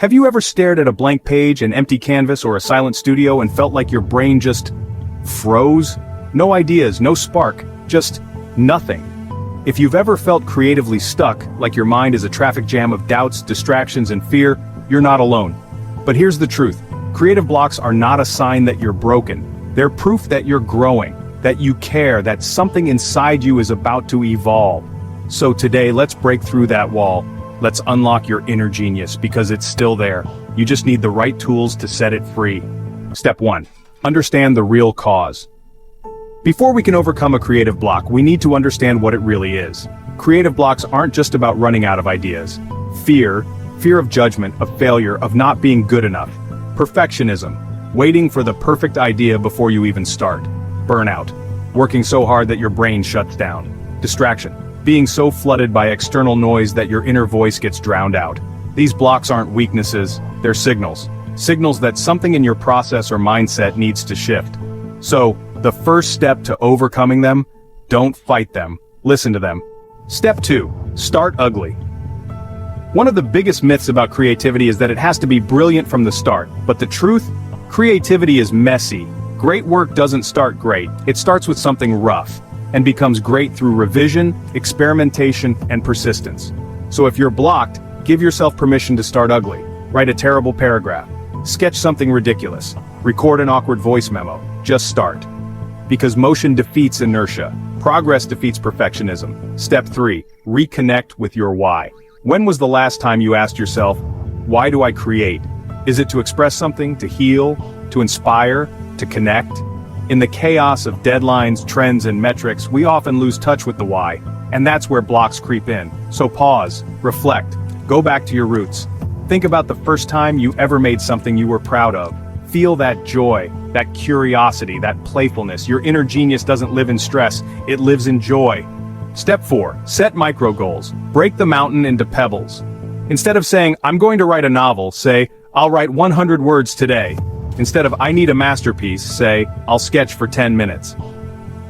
Have you ever stared at a blank page, an empty canvas, or a silent studio and felt like your brain just froze? No ideas, no spark, just nothing. If you've ever felt creatively stuck, like your mind is a traffic jam of doubts, distractions, and fear, you're not alone. But here's the truth. Creative blocks are not a sign that you're broken. They're proof that you're growing, that you care, that something inside you is about to evolve. So today, let's break through that wall. Let's unlock your inner genius, because it's still there. You just need the right tools to set it free. Step 1. Understand the real cause. Before we can overcome a creative block, we need to understand what it really is. Creative blocks aren't just about running out of ideas. Fear of judgment, of failure, of not being good enough. Perfectionism, waiting for the perfect idea before you even start. Burnout, working so hard that your brain shuts down. Distraction, being so flooded by external noise that your inner voice gets drowned out. These blocks aren't weaknesses, they're signals. Signals that something in your process or mindset needs to shift. So, the first step to overcoming them, don't fight them, listen to them. Step 2, start ugly. One of the biggest myths about creativity is that it has to be brilliant from the start, but the truth? Creativity is messy. Great work doesn't start great, it starts with something rough, and becomes great through revision, experimentation, and persistence. So if you're blocked, give yourself permission to start ugly. Write a terrible paragraph. Sketch something ridiculous. Record an awkward voice memo. Just start. Because motion defeats inertia. Progress defeats perfectionism. Step 3. Reconnect with your why. When was the last time you asked yourself, why do I create? Is it to express something, to heal, to inspire, to connect? In the chaos of deadlines, trends, and metrics, we often lose touch with the why, and that's where blocks creep in. So pause, reflect, go back to your roots. Think about the first time you ever made something you were proud of. Feel that joy, that curiosity, that playfulness. Your inner genius doesn't live in stress, it lives in joy. Step 4, set micro goals. Break the mountain into pebbles. Instead of saying, I'm going to write a novel, say, I'll write 100 words today. Instead of, I need a masterpiece, say, I'll sketch for 10 minutes.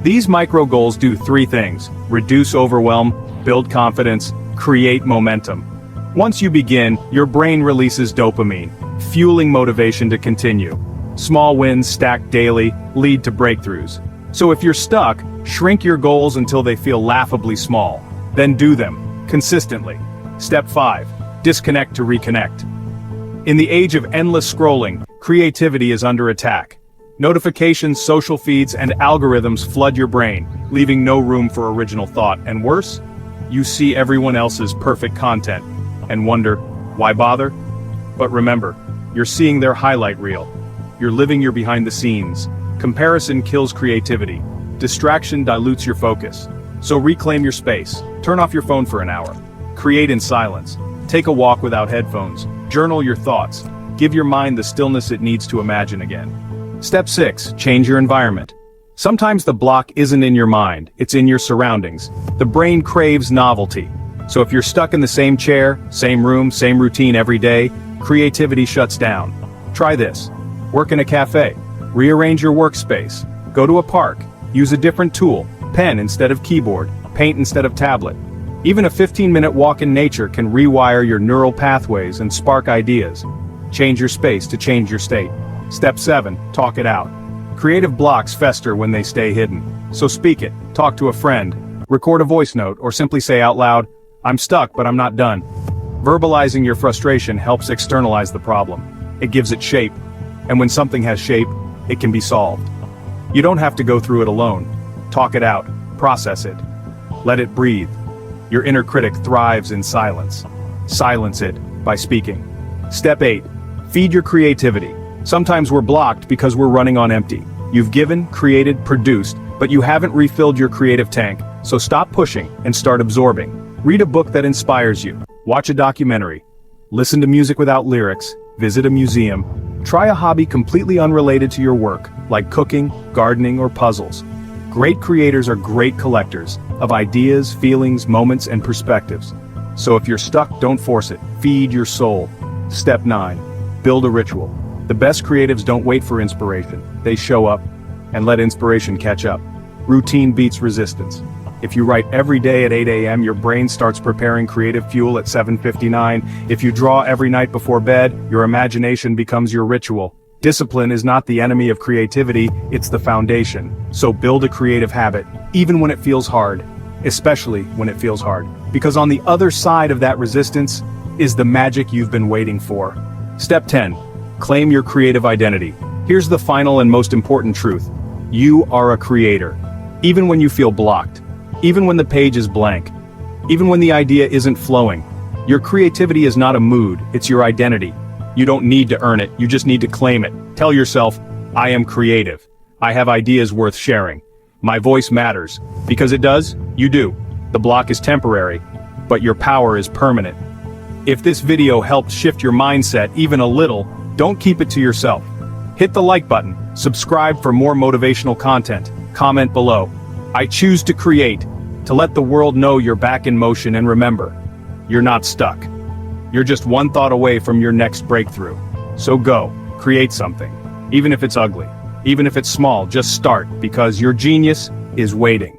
These micro goals do 3 things: reduce overwhelm, build confidence, create momentum. Once you begin, your brain releases dopamine, fueling motivation to continue. Small wins stacked daily lead to breakthroughs. So if you're stuck, shrink your goals until they feel laughably small. Then do them, consistently. Step 5. Disconnect to reconnect. In the age of endless scrolling, creativity is under attack. Notifications, social feeds, and algorithms flood your brain, leaving no room for original thought. And worse, you see everyone else's perfect content and wonder, why bother? But remember, you're seeing their highlight reel. You're living your behind the scenes. Comparison kills creativity. Distraction dilutes your focus. So reclaim your space. Turn off your phone for an hour. Create in silence. Take a walk without headphones. Journal your thoughts. Give your mind the stillness it needs to imagine again. Step 6. Change your environment. Sometimes the block isn't in your mind, it's in your surroundings. The brain craves novelty. So if you're stuck in the same chair, same room, same routine every day, creativity shuts down. Try this. Work in a cafe. Rearrange your workspace. Go to a park. Use a different tool. Pen instead of keyboard. Paint instead of tablet. Even a 15-minute walk in nature can rewire your neural pathways and spark ideas. Change your space to change your state. Step 7. Talk it out. Creative blocks fester when they stay hidden. So speak it. Talk to a friend. Record a voice note or simply say out loud, I'm stuck but I'm not done. Verbalizing your frustration helps externalize the problem. It gives it shape. And when something has shape, it can be solved. You don't have to go through it alone. Talk it out. Process it. Let it breathe. Your inner critic thrives in silence. Silence it by speaking. Step 8. Feed your creativity. Sometimes we're blocked because we're running on empty. You've given, created, produced, but you haven't refilled your creative tank, so stop pushing and start absorbing. Read a book that inspires you. Watch a documentary. Listen to music without lyrics. Visit a museum. Try a hobby completely unrelated to your work, like cooking, gardening, or puzzles. Great creators are great collectors of ideas, feelings, moments, and perspectives. So if you're stuck, don't force it. Feed your soul. Step 9. Build a ritual. The best creatives don't wait for inspiration. They show up and let inspiration catch up. Routine beats resistance. If you write every day at 8 a.m., your brain starts preparing creative fuel at 7:59. If you draw every night before bed, your imagination becomes your ritual. Discipline is not the enemy of creativity, it's the foundation. So build a creative habit, even when it feels hard. Especially when it feels hard. Because on the other side of that resistance is the magic you've been waiting for. Step 10. Claim your creative identity. Here's the final and most important truth. You are a creator. Even when you feel blocked. Even when the page is blank. Even when the idea isn't flowing. Your creativity is not a mood, it's your identity. You don't need to earn it, you just need to claim it. Tell yourself, I am creative. I have ideas worth sharing. My voice matters. Because it does, you do. The block is temporary, but your power is permanent. If this video helped shift your mindset even a little, don't keep it to yourself. Hit the like button, subscribe for more motivational content, comment below. I choose to create, to let the world know you're back in motion, and remember, you're not stuck. You're just one thought away from your next breakthrough. So go, create something. Even if it's ugly, even if it's small, just start, because your genius is waiting.